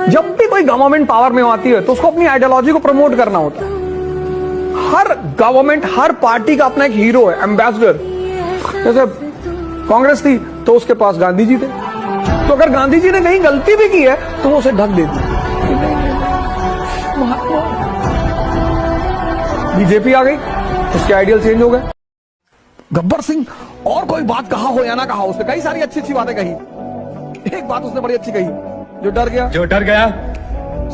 जब भी कोई गवर्नमेंट पावर में आती है तो उसको अपनी आइडियोलॉजी को प्रमोट करना होता है। हर गवर्नमेंट, हर पार्टी का अपना एक हीरो है, एम्बेसडर। जैसे कांग्रेस थी तो उसके पास गांधी जी थे, तो अगर गांधी जी ने कहीं गलती भी की है तो वो उसे ढक देती। बीजेपी आ गई, उसके आइडियल चेंज हो गए। गब्बर सिंह और कोई बात कहा हो या ना कहा, उसने कई सारी अच्छी अच्छी बातें कही। एक बात उसने बड़ी अच्छी कही, जो डर गया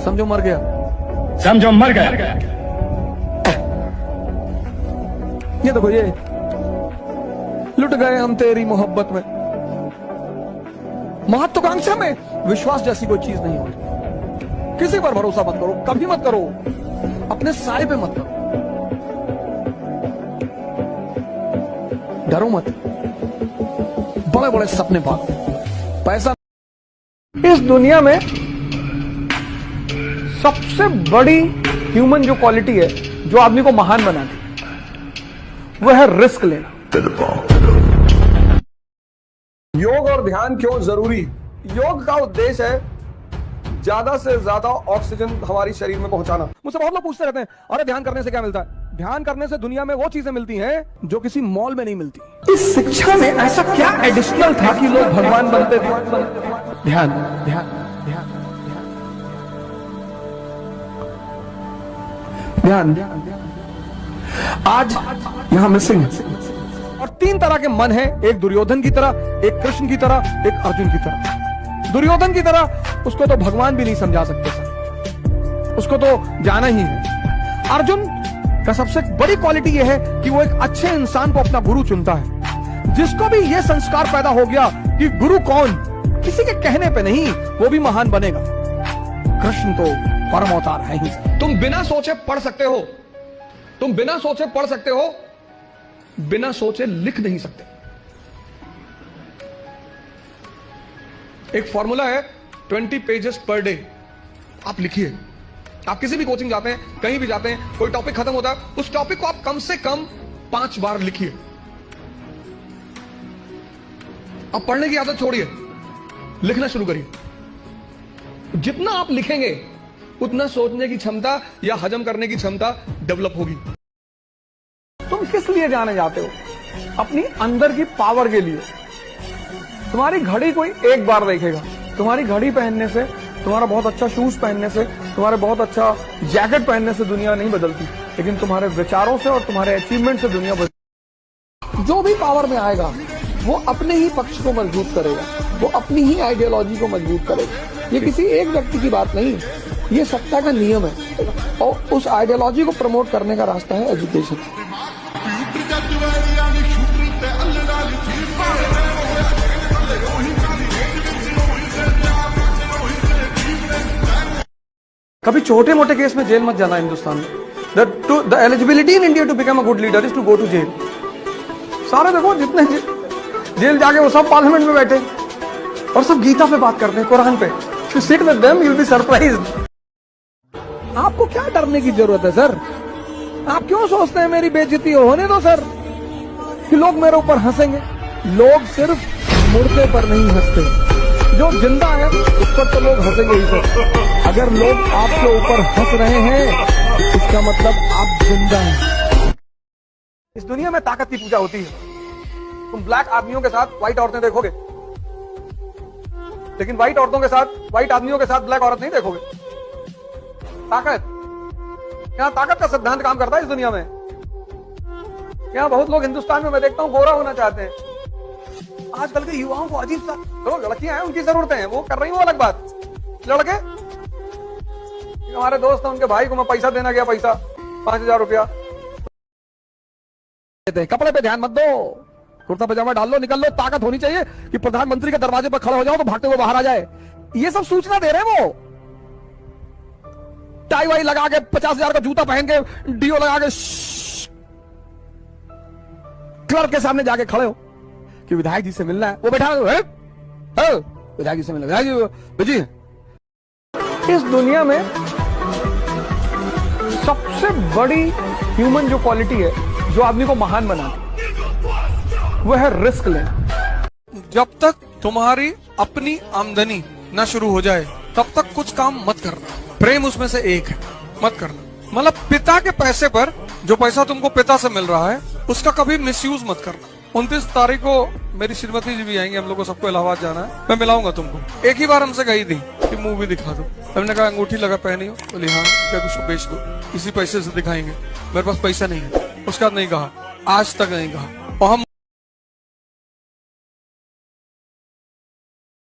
समझो मर गया। ये देखो, ये लुट गए हम तेरी मोहब्बत में। महत्वाकांक्षा में विश्वास जैसी कोई चीज नहीं होती। किसी पर भरोसा मत करो, कभी मत करो, अपने साए पे मत करो, डरो मत, बड़े बड़े सपने पालो। पैसा इस दुनिया में सबसे बड़ी ह्यूमन जो क्वालिटी है, जो आदमी को महान बनाती, वह है रिस्क लेना। योग और ध्यान क्यों जरूरी? योग का उद्देश्य है ज्यादा से ज्यादा ऑक्सीजन हमारी शरीर में पहुंचाना। मुझसे बहुत लोग पूछते रहते हैं, अरे ध्यान करने से क्या मिलता है? ध्यान करने से दुनिया में वो चीजें मिलती हैं जो किसी मॉल में नहीं मिलती। इस शिक्षा में ऐसा क्या एडिशनल था कि लोग भगवान बनते थे? ध्यान ध्यान ध्यान ध्यान ध्यान आज यहां मिसिंग है। और तीन तरह के मन हैं, एक दुर्योधन की तरह, एक कृष्ण की तरह, एक अर्जुन की तरह। दुर्योधन की तरह उसको तो भगवान भी नहीं समझा सकते सर, उसको तो जाना ही है। अर्जुन का सबसे बड़ी क्वालिटी यह है कि वो एक अच्छे इंसान को अपना गुरु चुनता है। जिसको भी यह संस्कार पैदा हो गया कि गुरु कौन, किसी के कहने पे नहीं, वो भी महान बनेगा। कृष्ण तो परम अवतार है ही। तुम बिना सोचे पढ़ सकते हो, तुम बिना सोचे पढ़ सकते हो, बिना सोचे लिख नहीं सकते। एक फॉर्मूला है 20 पेजेस पर डे, आप लिखिए। आप किसी भी कोचिंग जाते हैं, कहीं भी जाते हैं, कोई टॉपिक खत्म होता है, उस टॉपिक को आप कम से कम 5 बार लिखिए। अब पढ़ने की आदत छोड़िए, लिखना शुरू करिए। जितना आप लिखेंगे उतना सोचने की क्षमता या हजम करने की क्षमता डेवलप होगी। तुम किस लिए जाने जाते हो? अपनी अंदर की पावर के लिए। तुम्हारी घड़ी कोई एक बार देखेगा, तुम्हारी घड़ी पहनने से, तुम्हारा बहुत अच्छा शूज पहनने से, तुम्हारे बहुत अच्छा जैकेट पहनने से दुनिया नहीं बदलती, लेकिन तुम्हारे विचारों से और तुम्हारे अचीवमेंट से दुनिया बदलती। जो भी पावर में आएगा वो अपने ही पक्ष को मजबूत करेगा, वो अपनी ही आइडियोलॉजी को मजबूत करेगा। ये किसी एक व्यक्ति की बात नहीं, ये सत्ता का नियम है, और उस आइडियोलॉजी को प्रमोट करने का रास्ता है एजुकेशन। कभी छोटे मोटे केस में जेल मत जाना हिंदुस्तान में। The eligibility in India to become a good leader is to go to jail. सारे देखो जितने जेल जाके वो सब पार्लियामेंट में बैठे और सब गीता पे बात करते हैं, कुरान पे। You sit with them, you will be surprised. आपको क्या डरने की जरूरत है सर? आप क्यों सोचते हैं मेरी बेइज्जती होने दो सर, कि लोग मेरे ऊपर हंसेंगे? लोग सिर्फ मुर्दे पर नहीं हंसते, जो जिंदा है उस पर तो लोग हंसेंगे ही सर। अगर लोग आपके ऊपर हंस रहे हैं इसका मतलब आप जिंदा हैं। इस दुनिया में ताकत की पूजा होती है। तुम ब्लैक आदमियों के साथ व्हाइट औरतें देखोगे, लेकिन व्हाइट औरतों के साथ, व्हाइट आदमियों के साथ ब्लैक औरत नहीं देखोगे। ताकत, यहाँ ताकत का सिद्धांत काम करता है इस दुनिया में। यहाँ बहुत लोग हिंदुस्तान में मैं देखता हूँ गोरा होना चाहते हैं। आजकल के युवाओं को अजीब सा, तो लड़कियां हैं उनकी जरूरतें हैं, वो कर रही हैं वो अलग बात। लड़के, हमारे दोस्त हैं, उनके भाई को मैं पैसा देना गया, पैसा 5000 रुपया। कपड़े पे ध्यान मत दो, कुर्ता पजामा डाल लो, निकल लो। ताकत होनी चाहिए कि प्रधानमंत्री के दरवाजे पर खड़ा हो जाओ तो भागते हुए बाहर आ जाए। ये सब सूचना दे रहे हैं वो। टाई वाई लगा के, 50,000 का जूता पहन के, डीओ लगा के क्लर्क के सामने जाके खड़े हो कि विधायक जी से मिलना है। वो बैठा है, विधायक जी से मिलना, विधायक जी। इस दुनिया में सबसे बड़ी ह्यूमन जो क्वालिटी है, जो आदमी को महान बनाती, वो है रिस्क लेना। जब तक तुम्हारी अपनी आमदनी ना शुरू हो जाए तब तक कुछ काम मत करना। प्रेम उसमें से एक है, मत करना। मतलब पिता के पैसे पर, जो पैसा तुमको पिता से मिल रहा है, उसका कभी मिसयूज मत करना। 29 तारीख को मेरी श्रीमती जी भी आएंगे, हम लोग को सबको इलाहाबाद जाना है, मैं मिलाऊंगा तुमको। एक ही बार हमसे गई थी कि मूवी दिखा दो, हमने कहा अंगूठी लगा पहनी हो, बोली हाँ, क्या उसको बेच दो, इसी पैसे से दिखाएंगे। मेरे पास पैसा नहीं है। उसका नहीं कहा, आज तक नहीं कहा। और हम